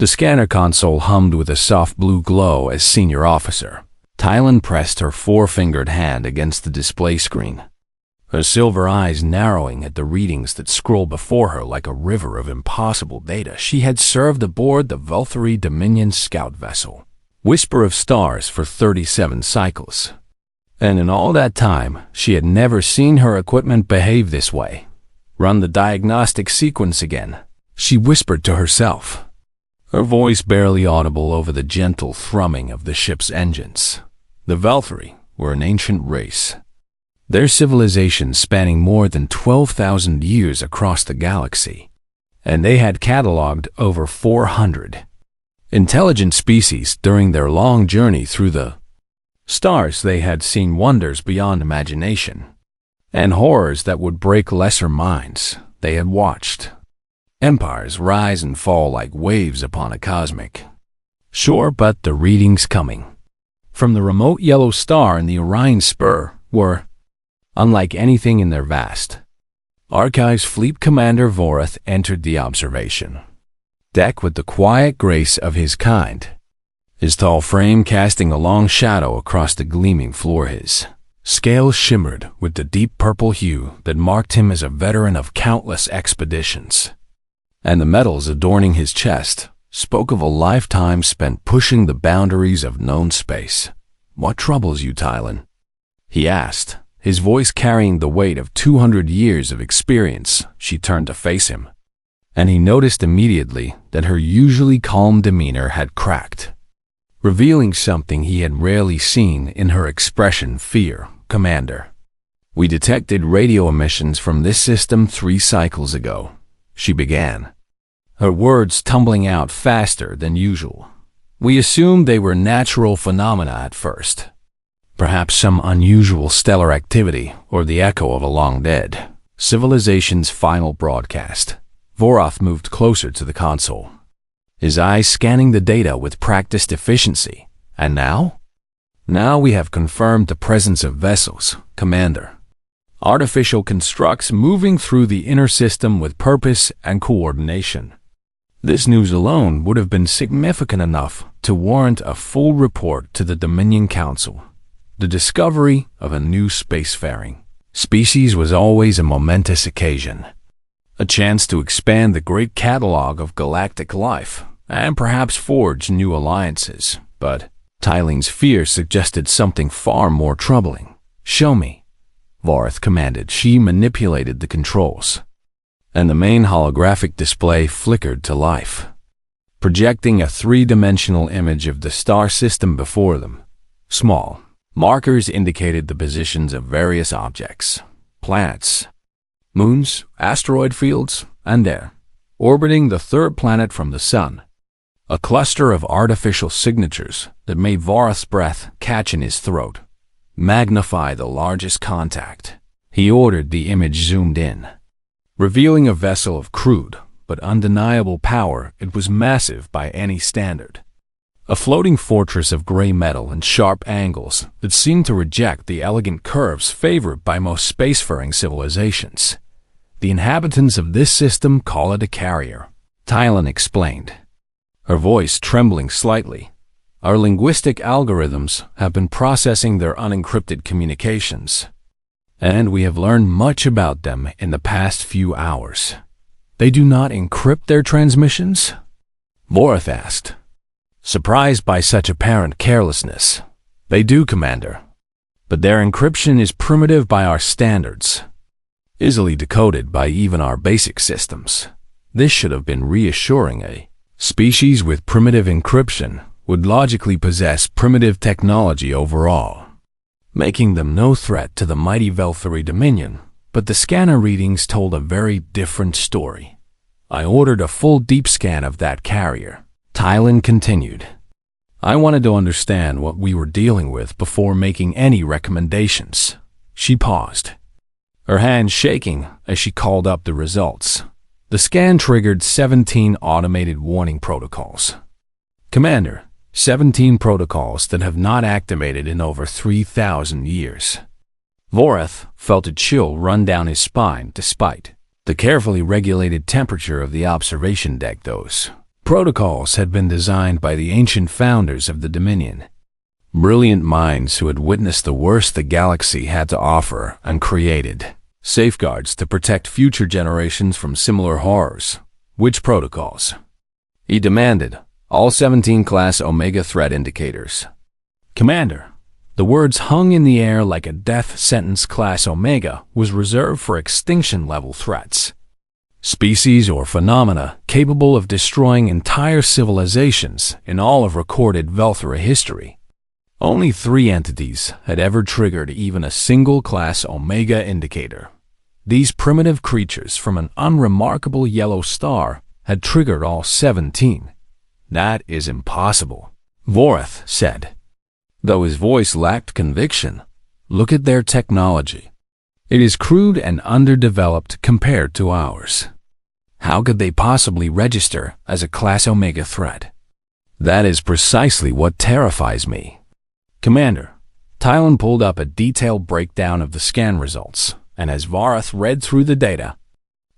The scanner console hummed with a soft blue glow as Senior Officer Tylan pressed her four-fingered hand against the display screen, her silver eyes narrowing at the readings that scrolled before her like a river of impossible data. She had served aboard the Velthary Dominion scout vessel, Whisper of Stars, for 37 cycles. And in all that time, she had never seen her equipment behave this way. Run the diagnostic sequence again, she whispered to herself, her voice barely audible over the gentle thrumming of the ship's engines. The Velthary were an ancient race, their civilization spanning more than 12,000 years across the galaxy, and they had cataloged over 400 intelligent species during their long journey through the stars. They had seen wonders beyond imagination, and horrors that would break lesser minds. They had watched empires rise and fall like waves upon a cosmic shore. But the readings coming from the remote yellow star in the Orion Spur were unlike anything in their vast archives. Fleet Commander Vorath entered the observation deck with the quiet grace of his kind, his tall frame casting a long shadow across the gleaming floor. His scales shimmered with the deep purple hue that marked him as a veteran of countless expeditions, and the medals adorning his chest spoke of a lifetime spent pushing the boundaries of known space. "What troubles you, Tylan?" he asked, his voice carrying the weight of 200 years of experience. She turned to face him, and he noticed immediately that her usually calm demeanor had cracked, revealing something he had rarely seen in her expression. "Fear, Commander. We detected radio emissions from this system 3 cycles ago," she began, her words tumbling out faster than usual. "We assumed they were natural phenomena at first. Perhaps some unusual stellar activity or the echo of a long-dead civilization's final broadcast." Vorath moved closer to the console, his eyes scanning the data with practiced efficiency. "And now? Now we have confirmed the presence of vessels, Commander. Artificial constructs moving through the inner system with purpose and coordination." This news alone would have been significant enough to warrant a full report to the Dominion Council. The discovery of a new spacefaring species was always a momentous occasion, a chance to expand the great catalog of galactic life and perhaps forge new alliances. But Tylan's fear suggested something far more troubling. "Show me," Vorath commanded. She manipulated the controls, and the main holographic display flickered to life, projecting a 3-dimensional image of the star system before them. Small markers indicated the positions of various objects, planets, moons, asteroid fields, and there, orbiting the third planet from the sun, a cluster of artificial signatures that made Vorath's breath catch in his throat. "Magnify the largest contact," he ordered. The image zoomed in, revealing a vessel of crude but undeniable power. It was massive by any standard, a floating fortress of gray metal and sharp angles that seemed to reject the elegant curves favored by most spacefaring civilizations. "The inhabitants of this system call it a carrier," Tylan explained, her voice trembling slightly. "Our linguistic algorithms have been processing their unencrypted communications, and we have learned much about them in the past few hours." "They do not encrypt their transmissions?" Vorath asked, surprised by such apparent carelessness. "They do, Commander, but their encryption is primitive by our standards, easily decoded by even our basic systems." This should have been reassuring. A species with primitive encryption would logically possess primitive technology overall, making them no threat to the mighty Velthary Dominion. But the scanner readings told a very different story. "I ordered a full deep scan of that carrier," Tylan continued. "I wanted to understand what we were dealing with before making any recommendations." She paused, her hands shaking as she called up the results. The scan triggered 17 automated warning protocols. "Commander, 17 protocols that have not activated in over 3,000 years." Vorath felt a chill run down his spine despite the carefully regulated temperature of the observation deck. Those protocols had been designed by the ancient founders of the Dominion. Brilliant minds who had witnessed the worst the galaxy had to offer and created safeguards to protect future generations from similar horrors. Which protocols? He demanded. All 17 Class Omega threat indicators. Commander, the words hung in the air like a death sentence. Class Omega was reserved for extinction-level threats. Species or phenomena capable of destroying entire civilizations in all of recorded Velthra history. Only 3 entities had ever triggered even a single Class Omega indicator. These primitive creatures from an unremarkable yellow star had triggered all 17. That is impossible, Vorath said. Though his voice lacked conviction, look at their technology. It is crude and underdeveloped compared to ours. How could they possibly register as a Class Omega threat? That is precisely what terrifies me. Commander, Tylan pulled up a detailed breakdown of the scan results, and as Vorath read through the data,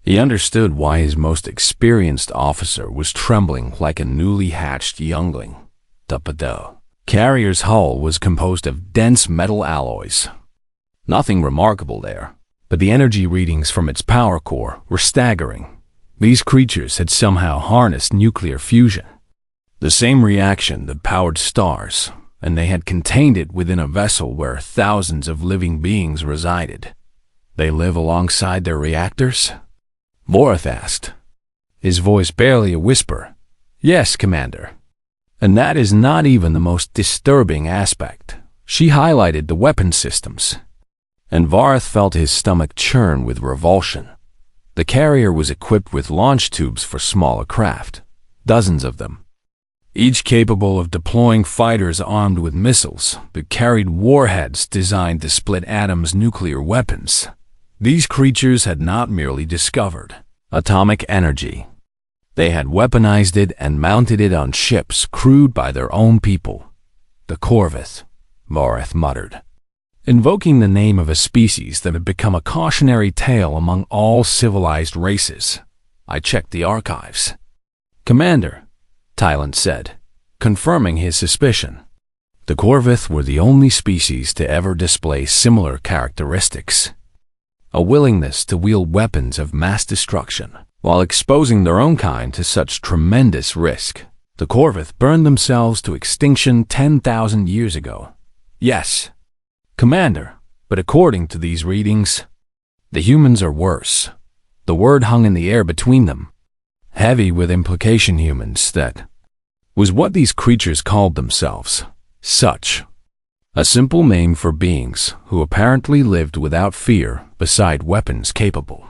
he understood why his most experienced officer was trembling like a newly hatched youngling. The carrier's hull was composed of dense metal alloys. Nothing remarkable there, but the energy readings from its power core were staggering. These creatures had somehow harnessed nuclear fusion, the same reaction that powered stars, and they had contained it within a vessel where thousands of living beings resided. They live alongside their reactors? Vorath asked, his voice barely a whisper. Yes, Commander. And that is not even the most disturbing aspect. She highlighted the weapon systems, and Vorath felt his stomach churn with revulsion. The carrier was equipped with launch tubes for smaller craft, dozens of them, each capable of deploying fighters armed with missiles that carried warheads designed to split atoms' nuclear weapons. These creatures had not merely discovered atomic energy. They had weaponized it and mounted it on ships crewed by their own people. The Corvus, Vorath muttered, invoking the name of a species that had become a cautionary tale among all civilized races. I checked the archives. Commander, Tylan said, confirming his suspicion. The Corvus were the only species to ever display similar characteristics. A willingness to wield weapons of mass destruction while exposing their own kind to such tremendous risk. The Corvus burned themselves to extinction 10,000 years ago. Yes, Commander, but according to these readings, the humans are worse. The word hung in the air between them, heavy with implication. Humans, that was what these creatures called themselves. Such. A simple name for beings who apparently lived without fear beside weapons capable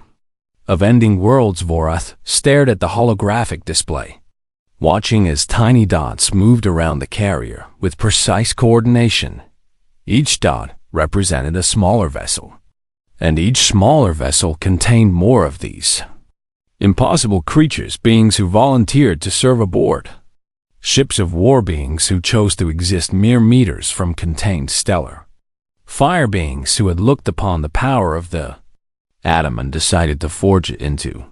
of ending worlds. Vorath stared at the holographic display, watching as tiny dots moved around the carrier with precise coordination. Each dot represented a smaller vessel, and each smaller vessel contained more of these impossible creatures, beings who volunteered to serve aboard. Ships of war, beings who chose to exist mere meters from contained stellar. Fire beings who had looked upon the power of the atom and decided to forge it into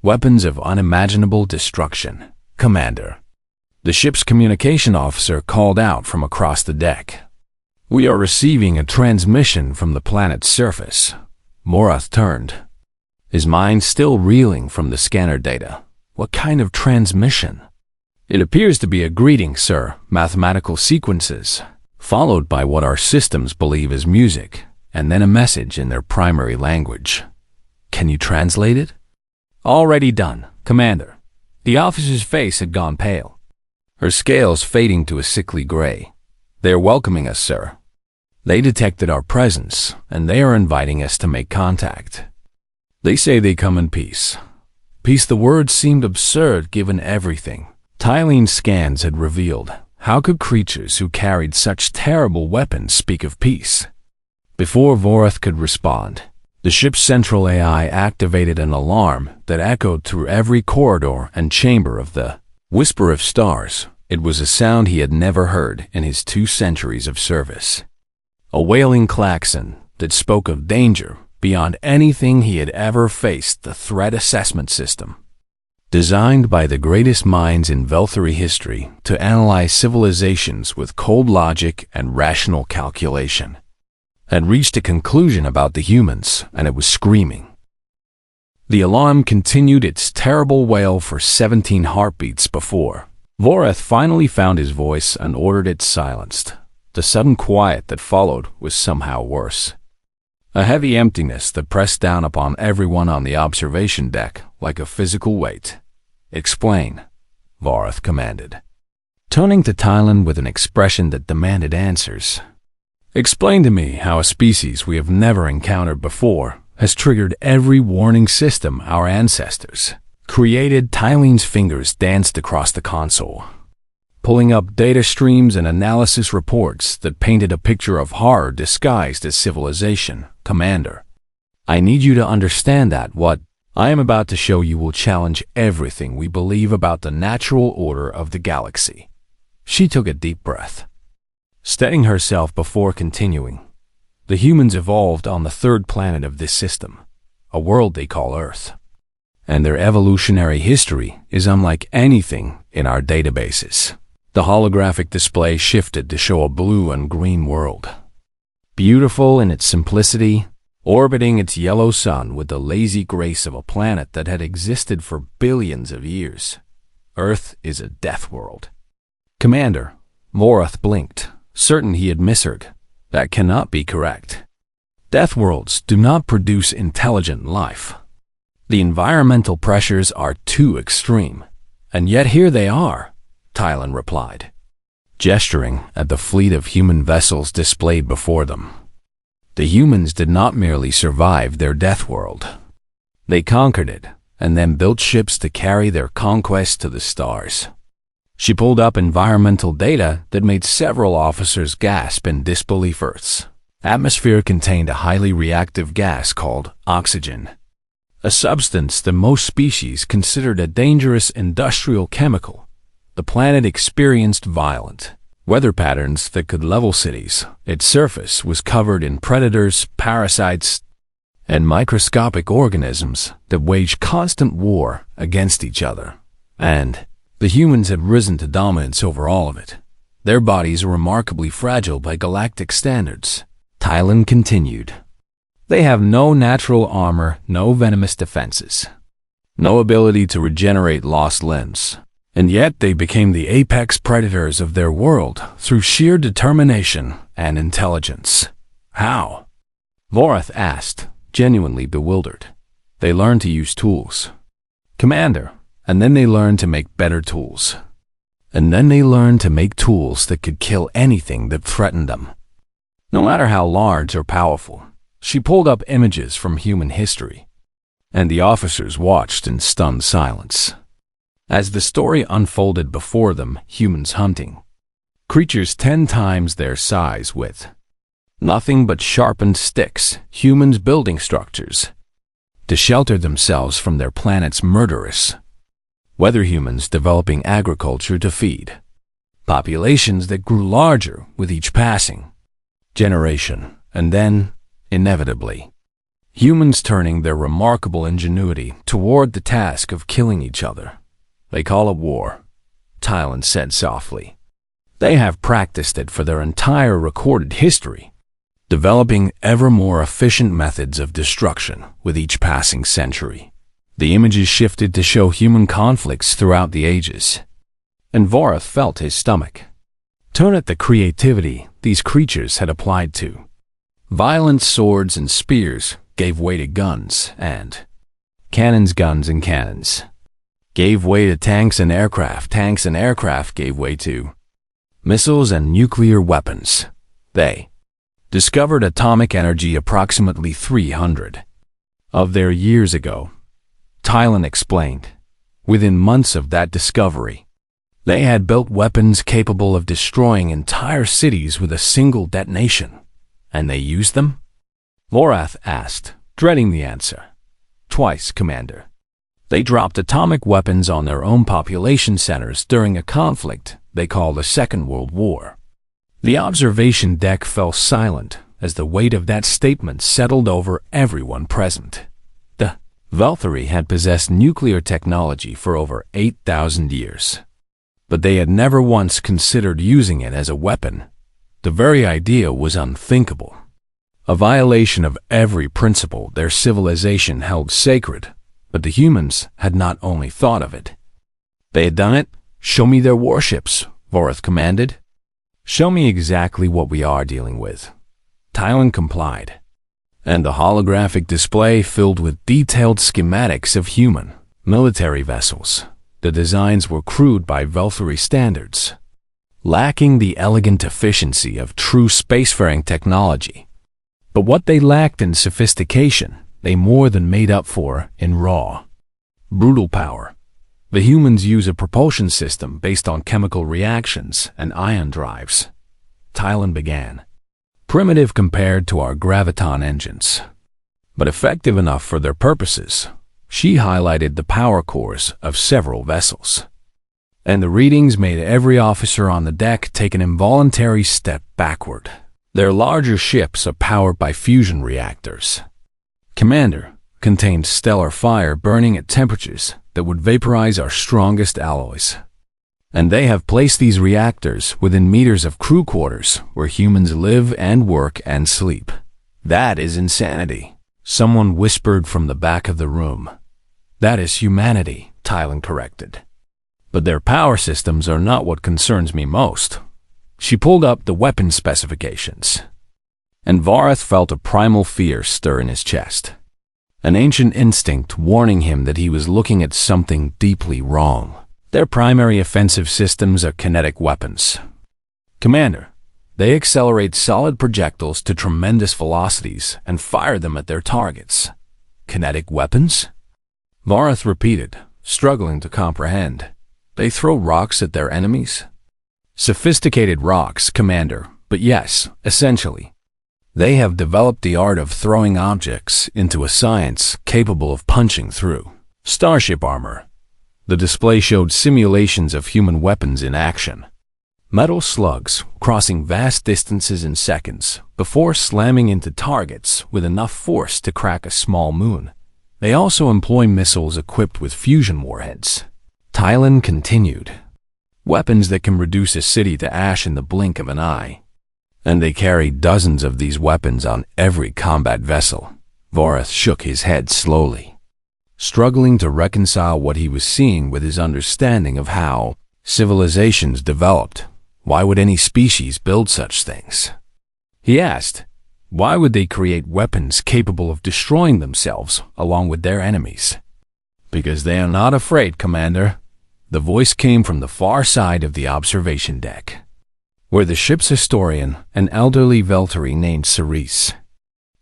weapons of unimaginable destruction. Commander, the ship's communication officer called out from across the deck. We are receiving a transmission from the planet's surface. Vorath turned, his mind still reeling from the scanner data. What kind of transmission? It appears to be a greeting, sir. Mathematical sequences, followed by what our systems believe is music, and then a message in their primary language. Can you translate it? Already done, Commander. The officer's face had gone pale, her scales fading to a sickly gray. They are welcoming us, sir. They detected our presence, and they are inviting us to make contact. They say they come in peace. Peace, the word seemed absurd given everything Tylene's scans had revealed. How could creatures who carried such terrible weapons speak of peace? Before Vorath could respond, the ship's central AI activated an alarm that echoed through every corridor and chamber of the Whisper of Stars. It was a sound he had never heard in his 2 centuries of service. A wailing klaxon that spoke of danger beyond anything he had ever faced. The threat assessment system. designed by the greatest minds in Velthari history to analyze civilizations with cold logic and rational calculation, had reached a conclusion about the humans, and it was screaming. The alarm continued its terrible wail for 17 heartbeats before Vorath finally found his voice and ordered it silenced. The sudden quiet that followed was somehow worse. A heavy emptiness that pressed down upon everyone on the observation deck like a physical weight. "Explain," Vorath commanded, turning to Tylan with an expression that demanded answers. "Explain to me how a species we have never encountered before has triggered every warning system our ancestors created." Tylene's fingers danced across the console, pulling up data streams and analysis reports that painted a picture of horror disguised as civilization. "Commander, I need you to understand that what I am about to show you will challenge everything we believe about the natural order of the galaxy." She took a deep breath, steadying herself before continuing. "The humans evolved on the third planet of this system, a world they call Earth, and their evolutionary history is unlike anything in our databases." The holographic display shifted to show a blue and green world, beautiful in its simplicity, orbiting its yellow sun with the lazy grace of a planet that had existed for billions of years. "Earth is a death world." "Commander," Vorath blinked, certain he had misheard. "That cannot be correct. Death worlds do not produce intelligent life. The environmental pressures are too extreme, and yet here they are," Tylan replied, gesturing at the fleet of human vessels displayed before them. The humans did not merely survive their death world. They conquered it, and then built ships to carry their conquest to the stars. She pulled up environmental data that made several officers gasp in disbelief. Earth's atmosphere contained a highly reactive gas called oxygen, a substance that most species considered a dangerous industrial chemical. The planet experienced violent weather patterns that could level cities. Its surface was covered in predators, parasites, and microscopic organisms that waged constant war against each other. And the humans had risen to dominance over all of it. Their bodies are remarkably fragile by galactic standards. Tylan continued. They have no natural armor, no venomous defenses, no ability to regenerate lost limbs. And yet they became the apex predators of their world through sheer determination and intelligence. "How?" Vorath asked, genuinely bewildered. "They learned to use tools, Commander, and then they learned to make better tools. And then they learned to make tools that could kill anything that threatened them, no matter how large or powerful." She pulled up images from human history, and the officers watched in stunned silence. As the story unfolded before them, humans hunting creatures 10 times their size with nothing but sharpened sticks, humans building structures to shelter themselves from their planet's murderous weather, humans developing agriculture to feed populations that grew larger with each passing generation, and then, inevitably, humans turning their remarkable ingenuity toward the task of killing each other. "They call it war," Tylan said softly. "They have practiced it for their entire recorded history, developing ever more efficient methods of destruction with each passing century." The images shifted to show human conflicts throughout the ages, and Vorath felt his stomach turn at the creativity these creatures had applied to. Violent swords and spears gave way to guns, and cannons, guns and cannons gave way to tanks and aircraft gave way to missiles and nuclear weapons. They discovered atomic energy approximately 300 of their years ago, Tylan explained. Within months of that discovery, they had built weapons capable of destroying entire cities with a single detonation. "And they used them?" Vorath asked, dreading the answer. "Twice, Commander. They dropped atomic weapons on their own population centers during a conflict they call the Second World War." The observation deck fell silent as the weight of that statement settled over everyone present. The Valkyrie had possessed nuclear technology for over 8,000 years, but they had never once considered using it as a weapon. The very idea was unthinkable, a violation of every principle their civilization held sacred. But the humans had not only thought of it. They had done it. "Show me their warships," Vorath commanded. "Show me exactly what we are dealing with." Tylan complied, and the holographic display filled with detailed schematics of human, military vessels. The designs were crude by Valkyrie standards, lacking the elegant efficiency of true spacefaring technology. But what they lacked in sophistication, they more than made up for in raw, brutal power. The humans use a propulsion system based on chemical reactions and ion drives. Tylan began. Primitive compared to our graviton engines, but effective enough for their purposes. She highlighted the power cores of several vessels, and the readings made every officer on the deck take an involuntary step backward. Their larger ships are powered by fusion reactors. Commander, contained stellar fire burning at temperatures that would vaporize our strongest alloys. And they have placed these reactors within meters of crew quarters where humans live and work and sleep. That is insanity, someone whispered from the back of the room. That is humanity, Tylan corrected. But their power systems are not what concerns me most. She pulled up the weapon specifications, and Vorath felt a primal fear stir in his chest, an ancient instinct warning him that he was looking at something deeply wrong. Their primary offensive systems are kinetic weapons. Commander, they accelerate solid projectiles to tremendous velocities and fire them at their targets. Kinetic weapons? Vorath repeated, struggling to comprehend. They throw rocks at their enemies? Sophisticated rocks, Commander, but yes, essentially. They have developed the art of throwing objects into a science capable of punching through starship armor. The display showed simulations of human weapons in action. Metal slugs crossing vast distances in seconds before slamming into targets with enough force to crack a small moon. They also employ missiles equipped with fusion warheads. Tylan continued. Weapons that can reduce a city to ash in the blink of an eye. And they carry dozens of these weapons on every combat vessel. Vorath shook his head slowly, struggling to reconcile what he was seeing with his understanding of how civilizations developed. Why would any species build such things? He asked, why would they create weapons capable of destroying themselves along with their enemies? Because they are not afraid, Commander. The voice came from the far side of the observation deck, where the ship's historian, an elderly Valkyrie named Cerise,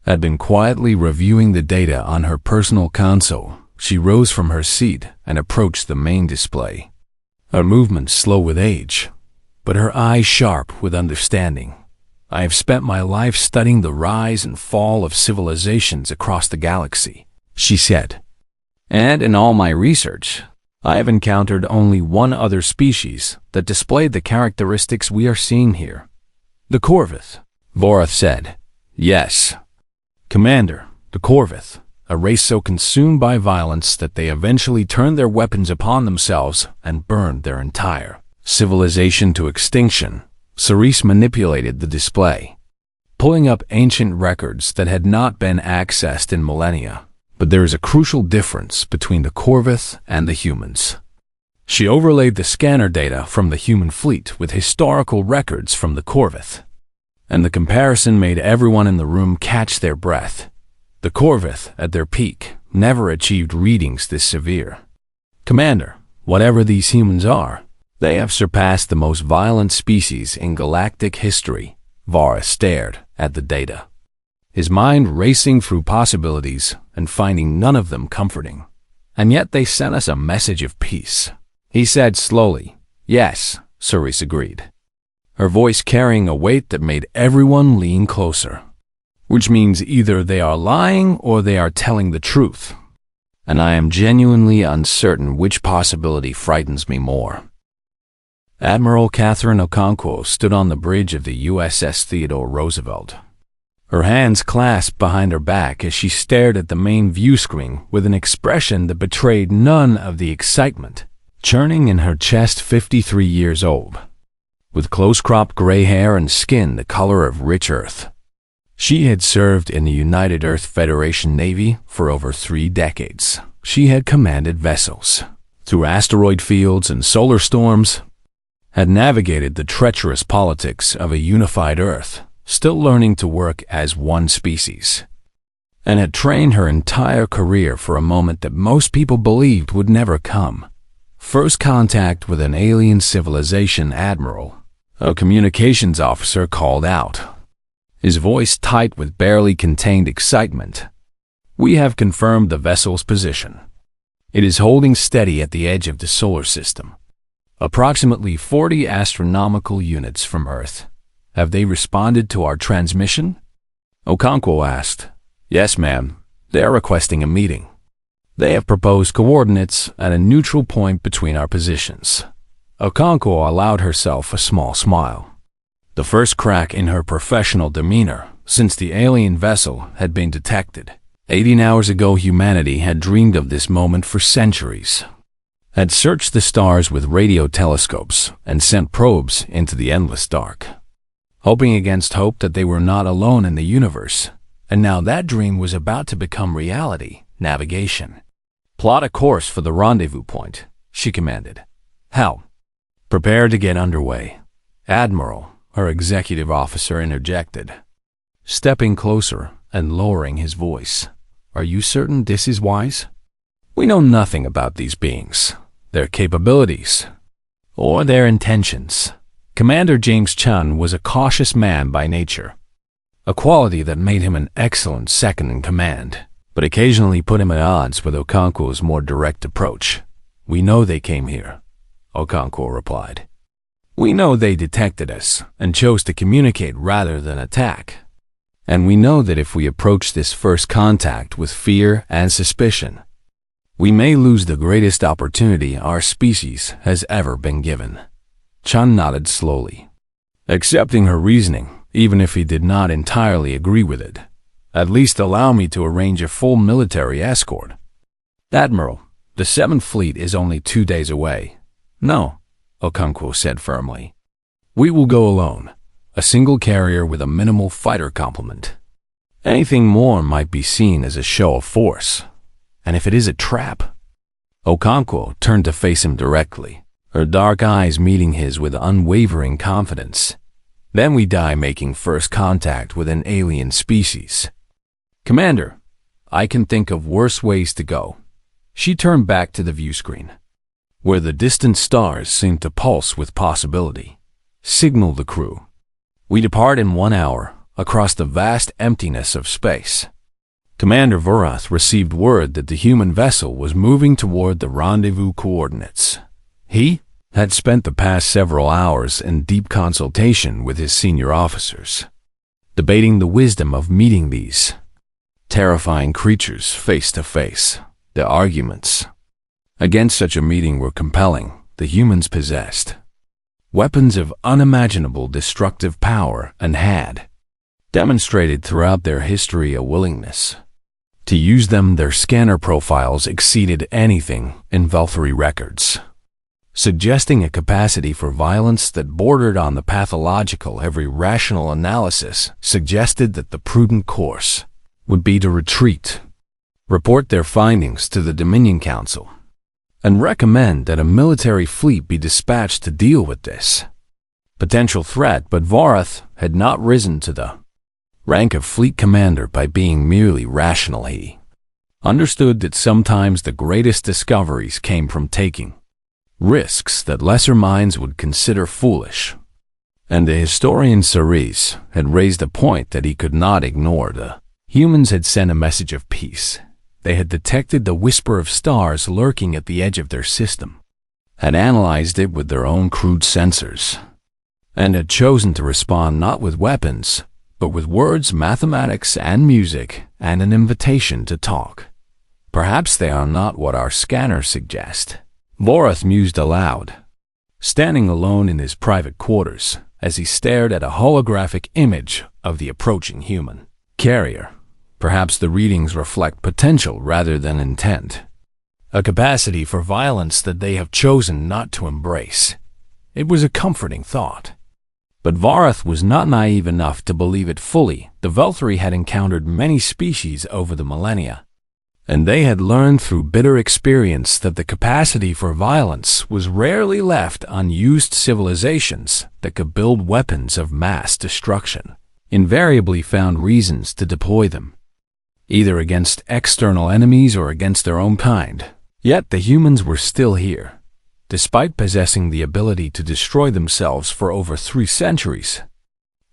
had been quietly reviewing the data on her personal console. She rose from her seat and approached the main display, her movements slow with age, but her eyes sharp with understanding. I have spent my life studying the rise and fall of civilizations across the galaxy, she said. And in all my research, I have encountered only one other species that displayed the characteristics we are seeing here. The Corvith, Vorath said. Yes, Commander, the Corvith, a race so consumed by violence that they eventually turned their weapons upon themselves and burned their entire civilization to extinction. Cerise manipulated the display, pulling up ancient records that had not been accessed in millennia. But there is a crucial difference between the Corvith and the humans. She overlaid the scanner data from the human fleet with historical records from the Corvith, and the comparison made everyone in the room catch their breath. The Corvith, at their peak, never achieved readings this severe. Commander, whatever these humans are, they have surpassed the most violent species in galactic history. Vorath stared at the data, his mind racing through possibilities and finding none of them comforting. And yet they sent us a message of peace. He said slowly. Yes, Cerise agreed, her voice carrying a weight that made everyone lean closer. Which means either they are lying or they are telling the truth. And I am genuinely uncertain which possibility frightens me more. Admiral Catherine Okonkwo stood on the bridge of the USS Theodore Roosevelt, her hands clasped behind her back as she stared at the main view screen with an expression that betrayed none of the excitement churning in her chest. 53 years old, with close-cropped gray hair and skin the color of rich earth. She had served in the United Earth Federation Navy for over 3 decades. She had commanded vessels through asteroid fields and solar storms, had navigated the treacherous politics of a unified Earth, still learning to work as one species, and had trained her entire career for a moment that most people believed would never come. First contact with an alien civilization. Admiral, a communications officer, called out, his voice tight with barely contained excitement. "We have confirmed the vessel's position. It is holding steady at the edge of the solar system, approximately 40 astronomical units from Earth. Have they responded to our transmission?" Okonkwo asked. "Yes, ma'am. They are requesting a meeting. They have proposed coordinates at a neutral point between our positions." Okonkwo allowed herself a small smile, the first crack in her professional demeanor since the alien vessel had been detected. 18 hours ago, humanity had dreamed of this moment for centuries, had searched the stars with radio telescopes and sent probes into the endless dark, hoping against hope that they were not alone in the universe. And now that dream was about to become reality. Navigation. "Plot a course for the rendezvous point," she commanded. "How?" "Prepare to get underway." "Admiral," her executive officer interjected, stepping closer and lowering his voice. "Are you certain this is wise? We know nothing about these beings, their capabilities, or their intentions." Commander James Chun was a cautious man by nature, a quality that made him an excellent second-in-command, but occasionally put him at odds with Okonkwo's more direct approach. "We know they came here," Okonkwo replied. "We know they detected us and chose to communicate rather than attack. And we know that if we approach this first contact with fear and suspicion, we may lose the greatest opportunity our species has ever been given." Chun nodded slowly, accepting her reasoning, even if he did not entirely agree with it. "At least allow me to arrange a full military escort." "Admiral, the 7th Fleet is only 2 days away." "No," Okonkwo said firmly. "We will go alone, a single carrier with a minimal fighter complement. Anything more might be seen as a show of force. And if it is a trap—" Okonkwo turned to face him directly, her dark eyes meeting his with unwavering confidence. "Then we die making first contact with an alien species." "Commander, I can think of worse ways to go." She turned back to the view screen, where the distant stars seemed to pulse with possibility. "Signal the crew. We depart in 1 hour across the vast emptiness of space." Commander Vorath received word that the human vessel was moving toward the rendezvous coordinates. He had spent the past several hours in deep consultation with his senior officers, debating the wisdom of meeting these terrifying creatures face to face. The arguments against such a meeting were compelling. The humans possessed weapons of unimaginable destructive power and had demonstrated throughout their history a willingness to use them. Their scanner profiles exceeded anything in Valkyrie records, suggesting a capacity for violence that bordered on the pathological. Every rational analysis suggested that the prudent course would be to retreat, report their findings to the Dominion Council, and recommend that a military fleet be dispatched to deal with this potential threat. But Vorath had not risen to the rank of fleet commander by being merely rational. He understood that sometimes the greatest discoveries came from taking risks that lesser minds would consider foolish. And the historian Ceres had raised a point that he could not ignore. The humans had sent a message of peace. They had detected the whisper of stars lurking at the edge of their system, had analyzed it with their own crude sensors, and had chosen to respond not with weapons, but with words, mathematics, and music, and an invitation to talk. Perhaps they are not what our scanners suggest. Vorath mused aloud, standing alone in his private quarters as he stared at a holographic image of the approaching human. Carrier. Perhaps the readings reflect potential rather than intent. A capacity for violence that they have chosen not to embrace. It was a comforting thought. But Varath was not naive enough to believe it fully. The Velthari had encountered many species over the millennia, and they had learned through bitter experience that the capacity for violence was rarely left unused. Civilizations that could build weapons of mass destruction invariably found reasons to deploy them, either against external enemies or against their own kind. Yet the humans were still here, despite possessing the ability to destroy themselves for over 3 centuries.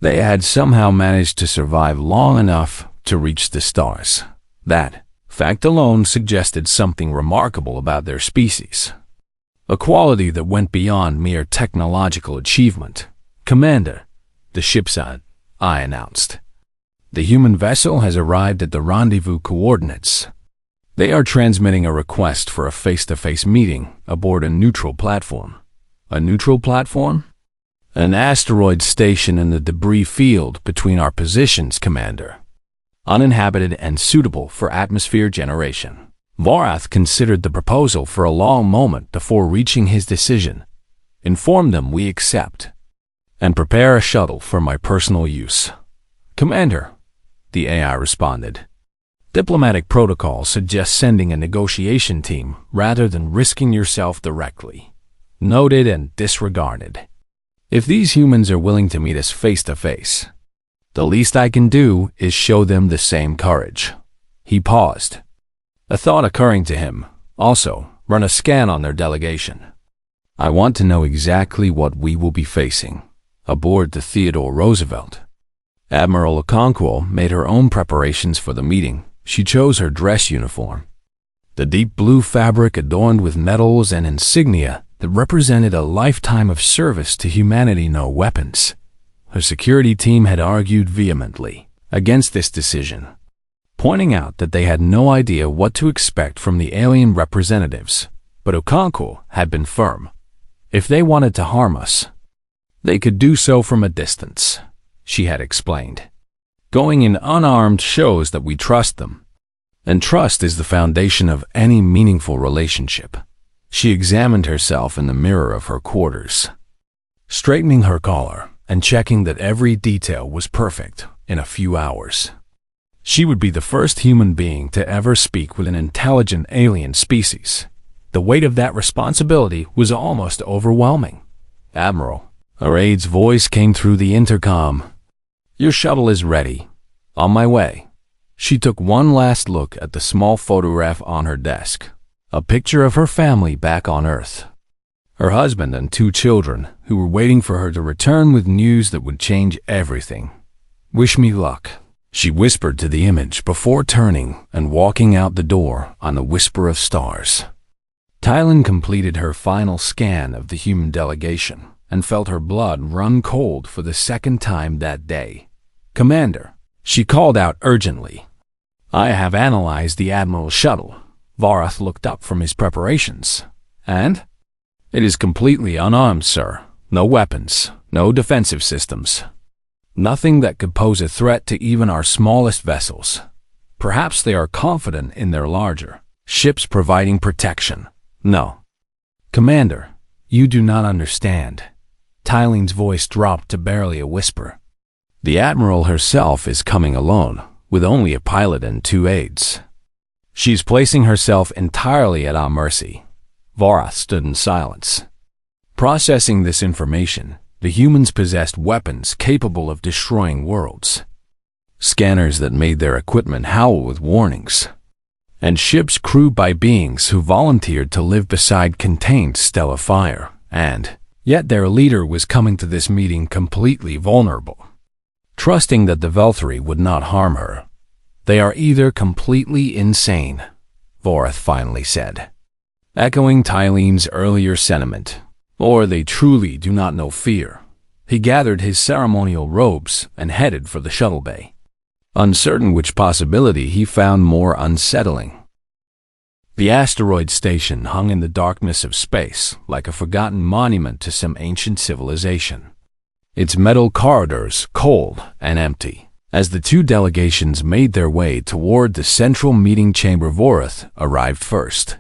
They had somehow managed to survive long enough to reach the stars. That fact alone suggested something remarkable about their species, a quality that went beyond mere technological achievement. "Commander, the ship's on," I announced. "The human vessel has arrived at the rendezvous coordinates. They are transmitting a request for a face-to-face meeting aboard a neutral platform." "A neutral platform?" "An asteroid station in the debris field between our positions, Commander. Uninhabited and suitable for atmosphere generation." Varath considered the proposal for a long moment before reaching his decision. "Inform them we accept, and prepare a shuttle for my personal use." "Commander," the AI responded, "diplomatic protocol suggests sending a negotiation team rather than risking yourself directly." "Noted and disregarded. If these humans are willing to meet us face-to-face, the least I can do is show them the same courage." He paused, a thought occurring to him. "Also, run a scan on their delegation. I want to know exactly what we will be facing." Aboard the Theodore Roosevelt, Admiral Okonkwo made her own preparations for the meeting. She chose her dress uniform, the deep blue fabric adorned with medals and insignia that represented a lifetime of service to humanity. No weapons. Her security team had argued vehemently against this decision, pointing out that they had no idea what to expect from the alien representatives. But Okonkwo had been firm. If they wanted to harm us, they could do so from a distance, she had explained. Going in unarmed shows that we trust them, and trust is the foundation of any meaningful relationship. She examined herself in the mirror of her quarters, straightening her collar and checking that every detail was perfect. In a few hours, she would be the first human being to ever speak with an intelligent alien species. The weight of that responsibility was almost overwhelming. "Admiral," her aide's voice came through the intercom, "your shuttle is ready. On my way." She took one last look at the small photograph on her desk, a picture of her family back on Earth, her husband and 2 children who were waiting for her to return with news that would change everything. "Wish me luck," she whispered to the image before turning and walking out the door on the whisper of stars. Tylan completed her final scan of the human delegation and felt her blood run cold for the second time that day. "Commander," she called out urgently, "I have analyzed the Admiral's shuttle." Varath looked up from his preparations. "And?" "It is completely unarmed, sir. No weapons, no defensive systems. Nothing that could pose a threat to even our smallest vessels. Perhaps they are confident in their larger ships providing protection." "No." "Commander, you do not understand." Tylene's voice dropped to barely a whisper. "The Admiral herself is coming alone, with only a pilot and 2 aides. She's placing herself entirely at our mercy." Varath stood in silence, processing this information. The humans possessed weapons capable of destroying worlds, scanners that made their equipment howl with warnings, and ships crewed by beings who volunteered to live beside contained stellar fire. And yet their leader was coming to this meeting completely vulnerable, trusting that the Velthari would not harm her. "They are either completely insane," Varath finally said, echoing Tylene's earlier sentiment, "or they truly do not know fear." He gathered his ceremonial robes and headed for the shuttle bay, uncertain which possibility he found more unsettling. The asteroid station hung in the darkness of space like a forgotten monument to some ancient civilization, its metal corridors cold and empty, As the two delegations made their way toward the central meeting chamber, Vorath arrived first,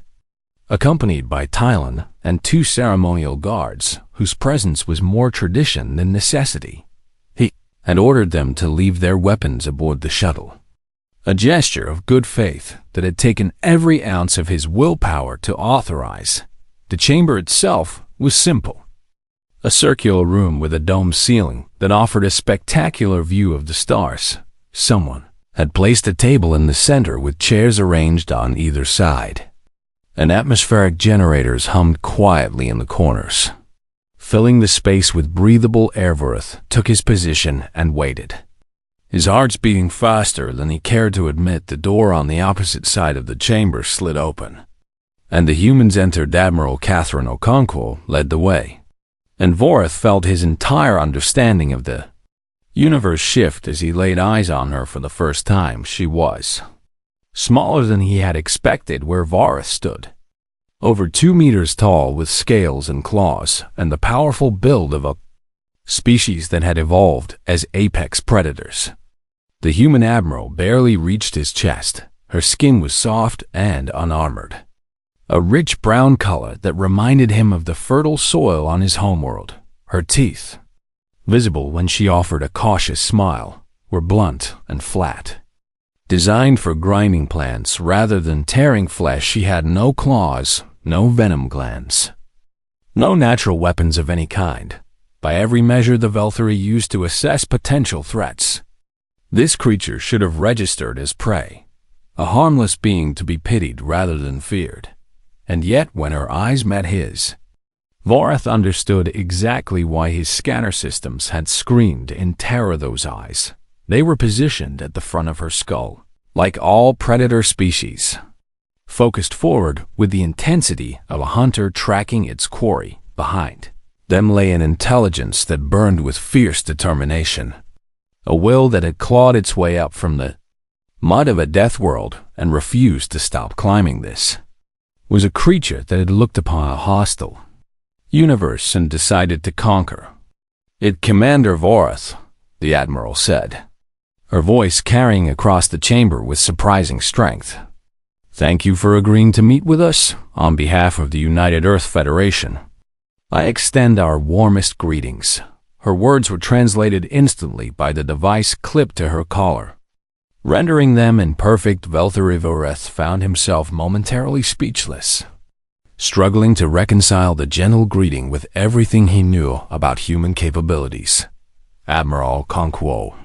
accompanied by Tylan and two ceremonial guards whose presence was more tradition than necessity. He had ordered them to leave their weapons aboard the shuttle, a gesture of good faith that had taken every ounce of his willpower to authorize. The chamber itself was simple, a circular room with a domed ceiling that offered a spectacular view of the stars. Someone had placed a table in the center with chairs arranged on either side, and atmospheric generators hummed quietly in the corners, filling the space with breathable air. Vorath took his position and waited, his heart beating faster than he cared to admit. The door on the opposite side of the chamber slid open, and the humans entered. Admiral Catherine Okonkwo led the way, and Vorath felt his entire understanding of the universe shift as he laid eyes on her for the first time. She was smaller than he had expected where Vorath stood, over 2 meters tall, with scales and claws and the powerful build of a species that had evolved as apex predators. The human admiral barely reached his chest. Her skin was soft and unarmored, a rich brown color that reminded him of the fertile soil on his homeworld. Her teeth, visible when she offered a cautious smile, were blunt and flat, designed for grinding plants rather than tearing flesh. She had no claws, no venom glands, no natural weapons of any kind. By every measure the Velthari used to assess potential threats, this creature should have registered as prey, a harmless being to be pitied rather than feared. And yet, when her eyes met his, Vorath understood exactly why his scanner systems had screamed in terror. Those eyes, they were positioned at the front of her skull, like all predator species, focused forward with the intensity of a hunter tracking its quarry. Behind them lay an intelligence that burned with fierce determination, a will that had clawed its way up from the mud of a death world and refused to stop climbing. This was a creature that had looked upon a hostile universe and decided to conquer it. Commander Vorath, the Admiral said, her voice carrying across the chamber with surprising strength. Thank you for agreeing to meet with us. On behalf of the United Earth Federation, I extend our warmest greetings. Her words were translated instantly by the device clipped to her collar, rendering them in perfect Velthari. Vorath found himself momentarily speechless, struggling to reconcile the gentle greeting with everything he knew about human capabilities. Admiral Okonkwo,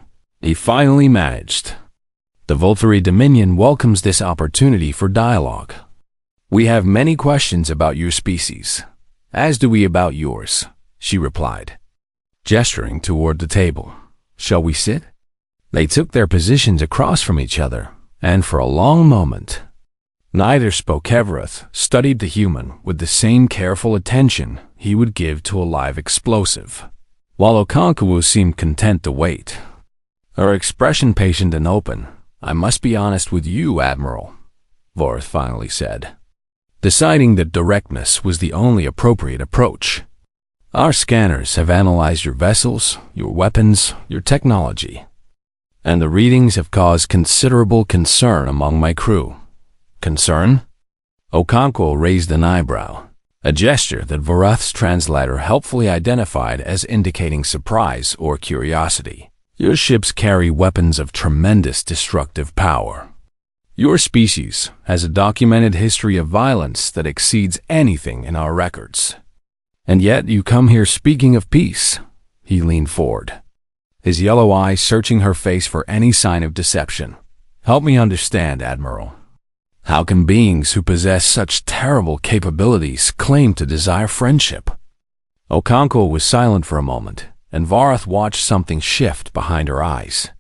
he finally managed. The Velthari Dominion welcomes this opportunity for dialogue. We have many questions about your species, as do we about yours, she replied, gesturing toward the table. Shall we sit? They took their positions across from each other, and for a long moment, neither spoke. Vorath studied the human with the same careful attention he would give to a live explosive, while Okonkwo seemed content to wait, her expression patient and open. I must be honest with you, Admiral, Vorath finally said, deciding that directness was the only appropriate approach. Our scanners have analyzed your vessels, your weapons, your technology, and the readings have caused considerable concern among my crew. Concern? Okonkwo raised an eyebrow, a gesture that Vorath's translator helpfully identified as indicating surprise or curiosity. Your ships carry weapons of tremendous destructive power. Your species has a documented history of violence that exceeds anything in our records. And yet you come here speaking of peace. He leaned forward, his yellow eyes searching her face for any sign of deception. Help me understand, Admiral. How can beings who possess such terrible capabilities claim to desire friendship? Okonkwo was silent for a moment, and Vorath watched something shift behind her eyes,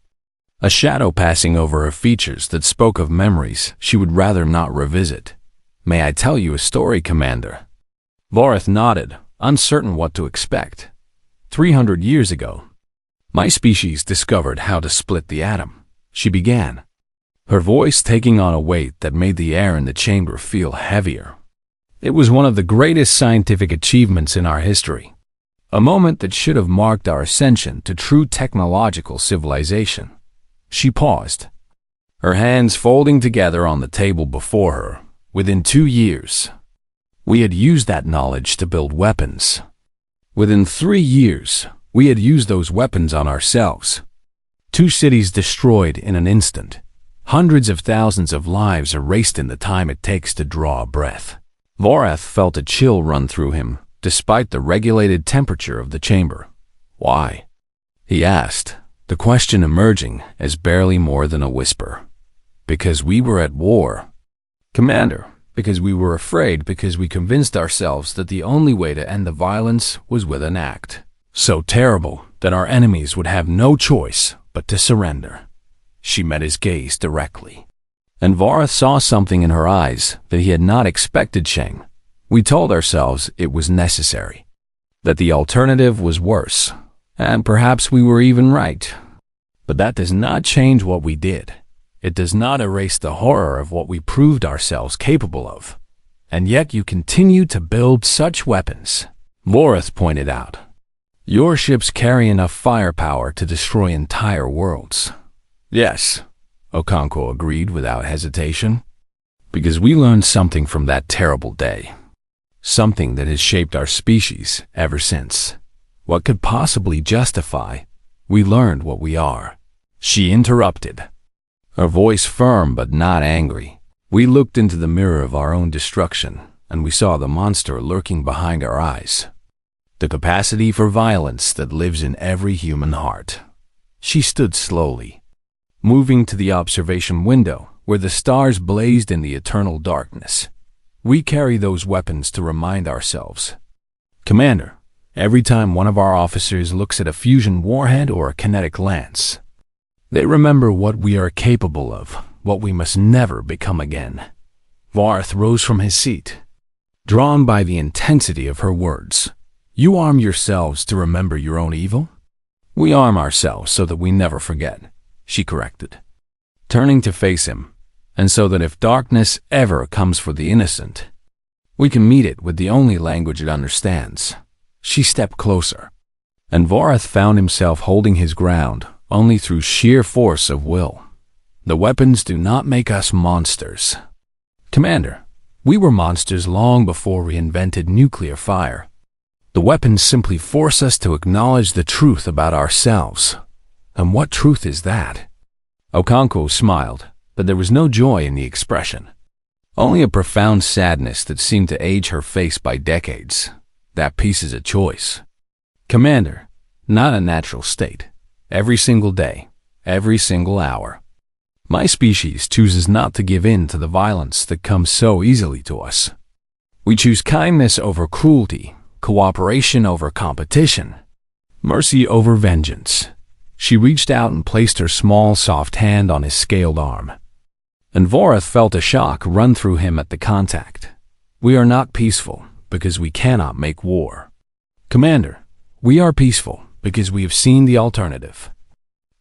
a shadow passing over her features that spoke of memories she would rather not revisit. May I tell you a story, Commander? Vorath nodded, uncertain what to expect. 300 years ago, my species discovered how to split the atom, she began, her voice taking on a weight that made the air in the chamber feel heavier. It was one of the greatest scientific achievements in our history, a moment that should have marked our ascension to true technological civilization. She paused, her hands folding together on the table before her. Within 2 years, we had used that knowledge to build weapons. Within 3 years, we had used those weapons on ourselves. 2 cities destroyed in an instant. Hundreds of thousands of lives erased in the time it takes to draw a breath. Vorath felt a chill run through him, despite the regulated temperature of the chamber. Why? He asked, the question emerging as barely more than a whisper. Because we were at war. Commander, because we were afraid, because we convinced ourselves that the only way to end the violence was with an act so terrible that our enemies would have no choice but to surrender. She met his gaze directly, and Vorath saw something in her eyes that he had not expected. Sheng, we told ourselves it was necessary, that the alternative was worse, and perhaps we were even right. But that does not change what we did. It does not erase the horror of what we proved ourselves capable of. And yet you continue to build such weapons. Vorath pointed out, your ships carry enough firepower to destroy entire worlds. Yes, Okonkwo agreed without hesitation. Because we learned something from that terrible day. Something that has shaped our species ever since. What could possibly justify? We learned what we are. She interrupted, her voice firm but not angry. We looked into the mirror of our own destruction, and we saw the monster lurking behind our eyes. The capacity for violence that lives in every human heart. She stood slowly, moving to the observation window where the stars blazed in the eternal darkness. We carry those weapons to remind ourselves. Commander, every time one of our officers looks at a fusion warhead or a kinetic lance, they remember what we are capable of, what we must never become again. Vorath rose from his seat, drawn by the intensity of her words. You arm yourselves to remember your own evil? We arm ourselves so that we never forget, she corrected, turning to face him, and so that if darkness ever comes for the innocent, we can meet it with the only language it understands. She stepped closer, and Vorath found himself holding his ground only through sheer force of will. The weapons do not make us monsters. Commander, we were monsters long before we invented nuclear fire. The weapons simply force us to acknowledge the truth about ourselves. And what truth is that? Okonkwo smiled, but there was no joy in the expression. Only a profound sadness that seemed to age her face by decades. That peace is a choice. Commander, not a natural state. Every single day, every single hour. My species chooses not to give in to the violence that comes so easily to us. We choose kindness over cruelty, cooperation over competition, mercy over vengeance. She reached out and placed her small, soft hand on his scaled arm. And Vorath felt a shock run through him at the contact. We are not peaceful because we cannot make war. Commander, we are peaceful because we have seen the alternative.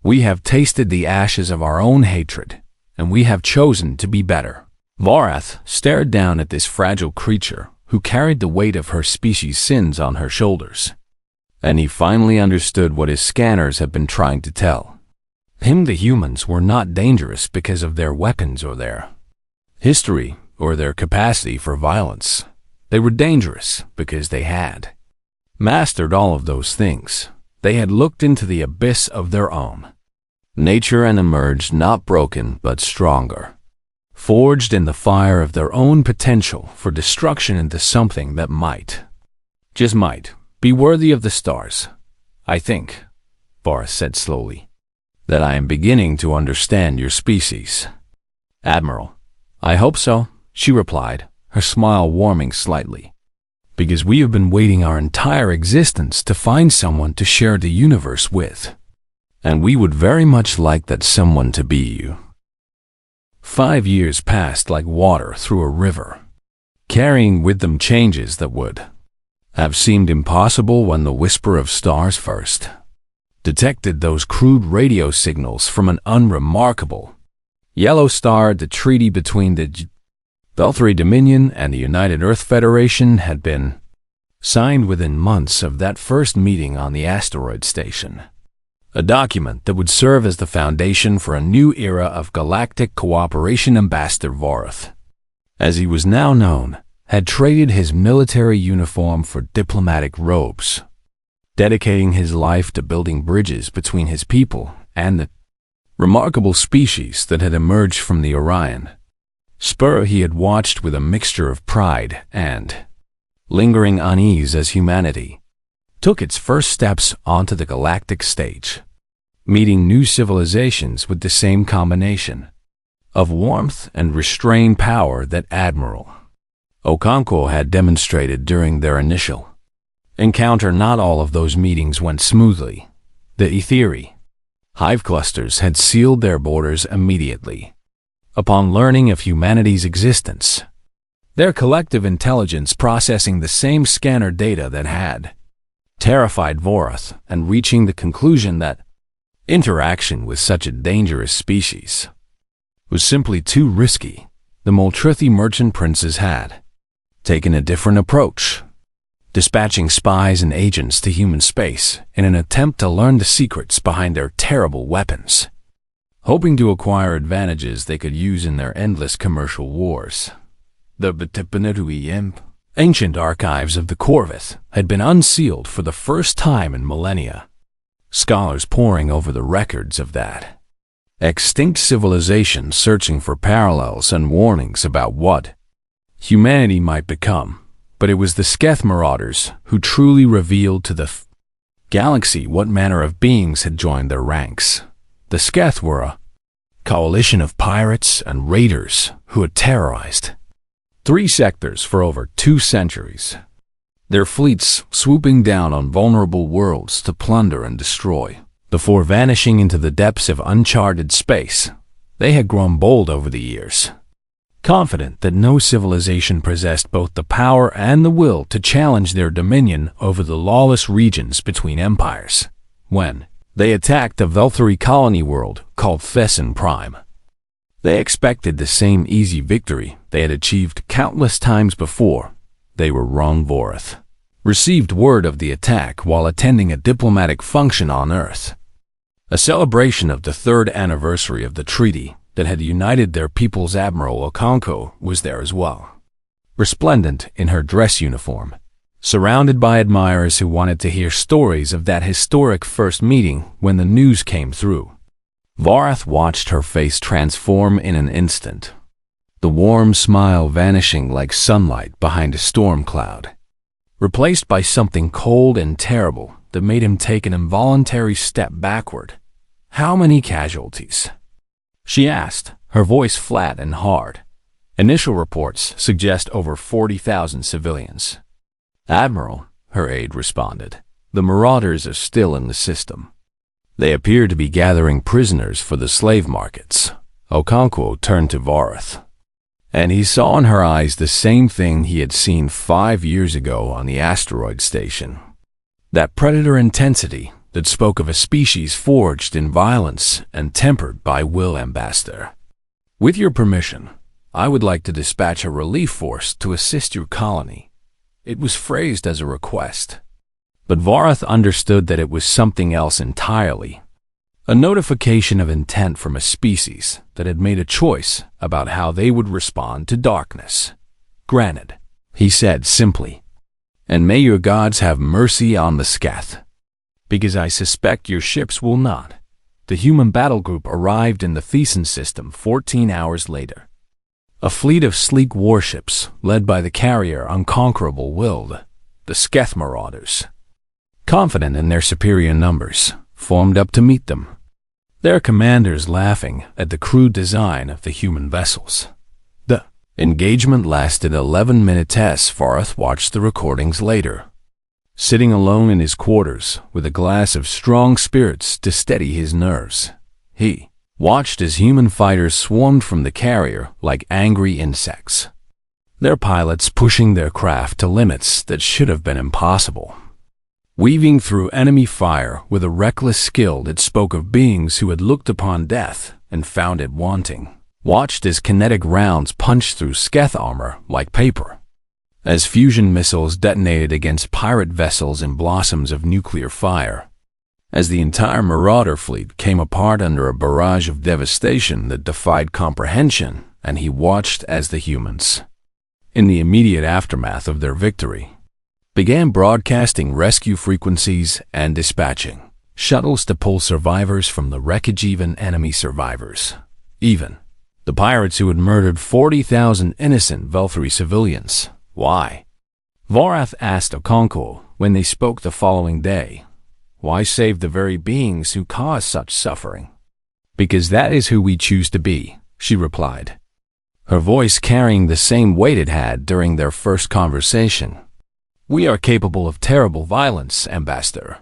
We have tasted the ashes of our own hatred, and we have chosen to be better. Vorath stared down at this fragile creature who carried the weight of her species' sins on her shoulders. And he finally understood what his scanners had been trying to tell him. The humans were not dangerous because of their weapons or their history or their capacity for violence. They were dangerous because they had mastered all of those things. They had looked into the abyss of their own nature and emerged not broken but stronger, forged in the fire of their own potential for destruction into something that might, just might, be worthy of the stars. I think, Vorath said slowly, that I am beginning to understand your species. Admiral, I hope so, she replied, her smile warming slightly. Because we have been waiting our entire existence to find someone to share the universe with. And we would very much like that someone to be you. 5 years passed like water through a river, carrying with them changes that would have seemed impossible when the whisper of stars first detected those crude radio signals from an unremarkable yellow star. The treaty between the Belthry Dominion and the United Earth Federation had been signed within months of that first meeting on the asteroid station. a document that would serve as the foundation for a new era of galactic cooperation. Ambassador Vorath, as he was now known, had traded his military uniform for diplomatic robes, dedicating his life to building bridges between his people and the remarkable species that had emerged from the Orion spur. He had watched with a mixture of pride and lingering unease as humanity took its first steps onto the galactic stage, meeting new civilizations with the same combination of warmth and restrained power that Admiral Okonkwo had demonstrated during their initial encounter. Not all of those meetings went smoothly. The Etheri hive clusters had sealed their borders immediately upon learning of humanity's existence, their collective intelligence processing the same scanner data that had terrified Vorath, and reaching the conclusion that interaction with such a dangerous species was simply too risky. The Moltrithi merchant princes had taken a different approach, dispatching spies and agents to human space in an attempt to learn the secrets behind their terrible weapons, hoping to acquire advantages they could use in their endless commercial wars. The ancient archives of the Corvus had been unsealed for the first time in millennia, scholars poring over the records of that extinct civilization, searching for parallels and warnings about what humanity might become. But it was the Sketh marauders who truly revealed to the galaxy what manner of beings had joined their ranks. The Sketh were a coalition of pirates and raiders who had terrorized 3 sectors for over 2 centuries, their fleets swooping down on vulnerable worlds to plunder and destroy. Before vanishing into the depths of uncharted space, they had grown bold over the years, confident that no civilization possessed both the power and the will to challenge their dominion over the lawless regions between empires. When they attacked the Velthari colony world called Thesson Prime, they expected the same easy victory they had achieved countless times before. They were wrong. Vorath received word of the attack while attending a diplomatic function on Earth. A celebration of the 3rd anniversary of the treaty that had united their peoples. Admiral Okonkwo was there as well, resplendent in her dress uniform, surrounded by admirers who wanted to hear stories of that historic first meeting. When the news came through, Vorath watched her face transform in an instant, the warm smile vanishing like sunlight behind a storm cloud, replaced by something cold and terrible that made him take an involuntary step backward. "How many casualties?" she asked, her voice flat and hard. "Initial reports suggest over 40,000 civilians." "Admiral," her aide responded, "the marauders are still in the system. They appear to be gathering prisoners for the slave markets." Okonkwo turned to Vorath, and he saw in her eyes the same thing he had seen 5 years ago on the asteroid station. That predator intensity that spoke of a species forged in violence and tempered by will. "Ambassador, with your permission, I would like to dispatch a relief force to assist your colony." It was phrased as a request, but Vorath understood that it was something else entirely, a notification of intent from a species that had made a choice about how they would respond to darkness. "Granted," he said simply, "and may your gods have mercy on the Sketh, because I suspect your ships will not." The human battle group arrived in the Thesson system 14 hours later. A fleet of sleek warships, led by the carrier Unconquerable Willed, the Sketh marauders, confident in their superior numbers, formed up to meet them, their commanders laughing at the crude design of the human vessels. The engagement lasted 11 minutes. Vorath watched the recordings later, sitting alone in his quarters with a glass of strong spirits to steady his nerves. He watched as human fighters swarmed from the carrier like angry insects, their pilots pushing their craft to limits that should have been impossible, weaving through enemy fire with a reckless skill that spoke of beings who had looked upon death and found it wanting. Watched as kinetic rounds punched through Sketh armor like paper, as fusion missiles detonated against pirate vessels in blossoms of nuclear fire. as the entire Marauder fleet came apart under a barrage of devastation that defied comprehension, and he watched as the humans, in the immediate aftermath of their victory, began broadcasting rescue frequencies and dispatching shuttles to pull survivors from the wreckage, even enemy survivors, even the pirates who had murdered 40,000 innocent Velthri civilians. Why? Vorath asked Okonkwo when they spoke the following day. Why save the very beings who cause such suffering? Because that is who we choose to be, she replied, her voice carrying the same weight it had during their first conversation. We are capable of terrible violence, Ambassador,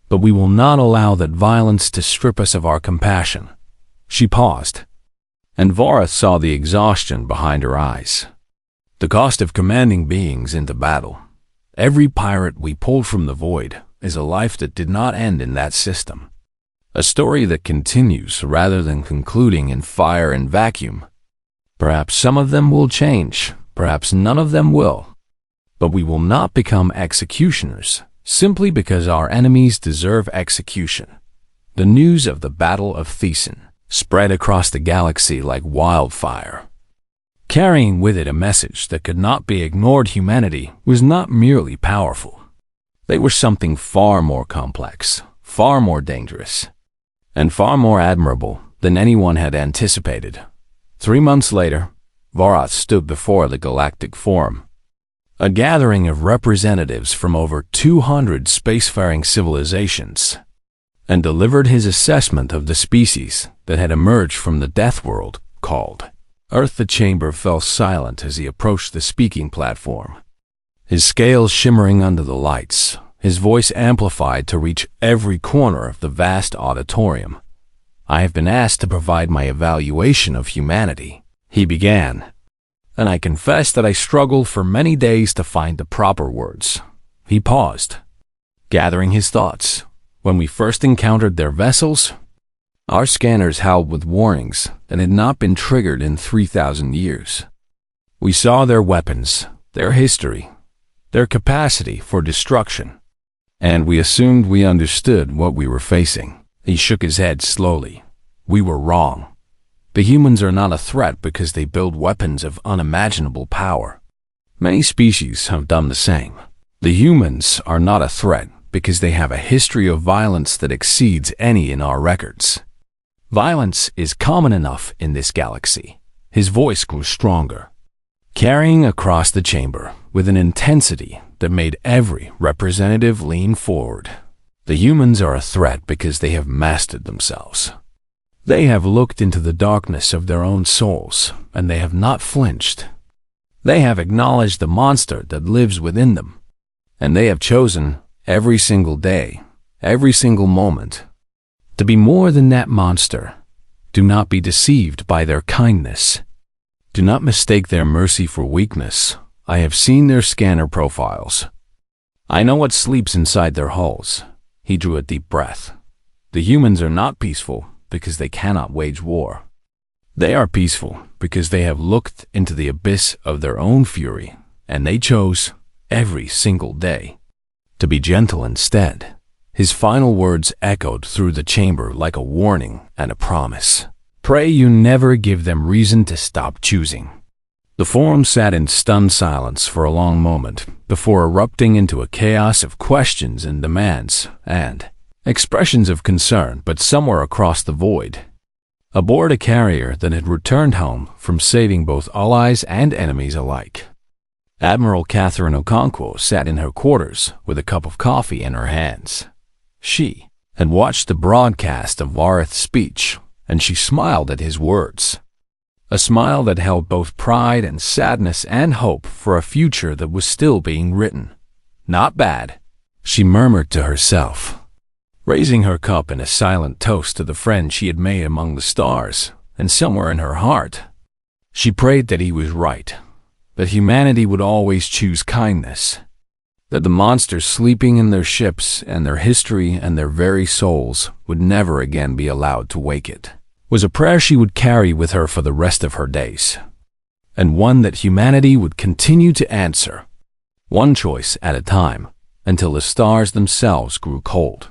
but we will not allow that violence to strip us of our compassion. She paused, and Vorath saw the exhaustion behind her eyes. The cost of commanding beings into battle. Every pirate we pulled from the void is a life that did not end in that system. A story that continues rather than concluding in fire and vacuum. Perhaps some of them will change, perhaps none of them will. But we will not become executioners simply because our enemies deserve execution. The news of the Battle of Thiessen spread across the galaxy like wildfire, carrying with it a message that could not be ignored. Humanity was not merely powerful. They were something far more complex, far more dangerous, and far more admirable than anyone had anticipated. 3 months later, Vorath stood before the Galactic Forum, a gathering of representatives from over 200 spacefaring civilizations, and delivered his assessment of the species that had emerged from the death world called Earth. The chamber fell silent as he approached the speaking platform, his scales shimmering under the lights, his voice amplified to reach every corner of the vast auditorium. I have been asked to provide my evaluation of humanity, he began, and I confess that I struggled for many days to find the proper words. He paused, gathering his thoughts. When we first encountered their vessels, our scanners howled with warnings that had not been triggered in 3,000 years. We saw their weapons, their history, their capacity for destruction, and we assumed we understood what we were facing. He shook his head slowly. We were wrong. The humans are not a threat because they build weapons of unimaginable power. Many species have done the same. The humans are not a threat because they have a history of violence that exceeds any in our records. Violence is common enough in this galaxy. His voice grew stronger, carrying across the chamber with an intensity that made every representative lean forward. The humans are a threat because they have mastered themselves. They have looked into the darkness of their own souls, and they have not flinched. They have acknowledged the monster that lives within them, and they have chosen every single day, every single moment, to be more than that monster. Do not be deceived by their kindness. Do not mistake their mercy for weakness. I have seen their scanner profiles. I know what sleeps inside their hulls. He drew a deep breath. The humans are not peaceful because they cannot wage war. They are peaceful because they have looked into the abyss of their own fury, and they chose, every single day, to be gentle instead. His final words echoed through the chamber like a warning and a promise. Pray you never give them reason to stop choosing. The forum sat in stunned silence for a long moment before erupting into a chaos of questions and demands and expressions of concern. But somewhere across the void, aboard a carrier that had returned home from saving both allies and enemies alike, Admiral Catherine Okonkwo sat in her quarters with a cup of coffee in her hands. She had watched the broadcast of Vorath's speech, and she smiled at his words. A smile that held both pride and sadness and hope for a future that was still being written. Not bad, she murmured to herself, raising her cup in a silent toast to the friend she had made among the stars. And somewhere in her heart, she prayed that he was right, that humanity would always choose kindness, that the monsters sleeping in their ships and their history and their very souls would never again be allowed to wake it. Was a prayer she would carry with her for the rest of her days, and one that humanity would continue to answer, one choice at a time, until the stars themselves grew cold.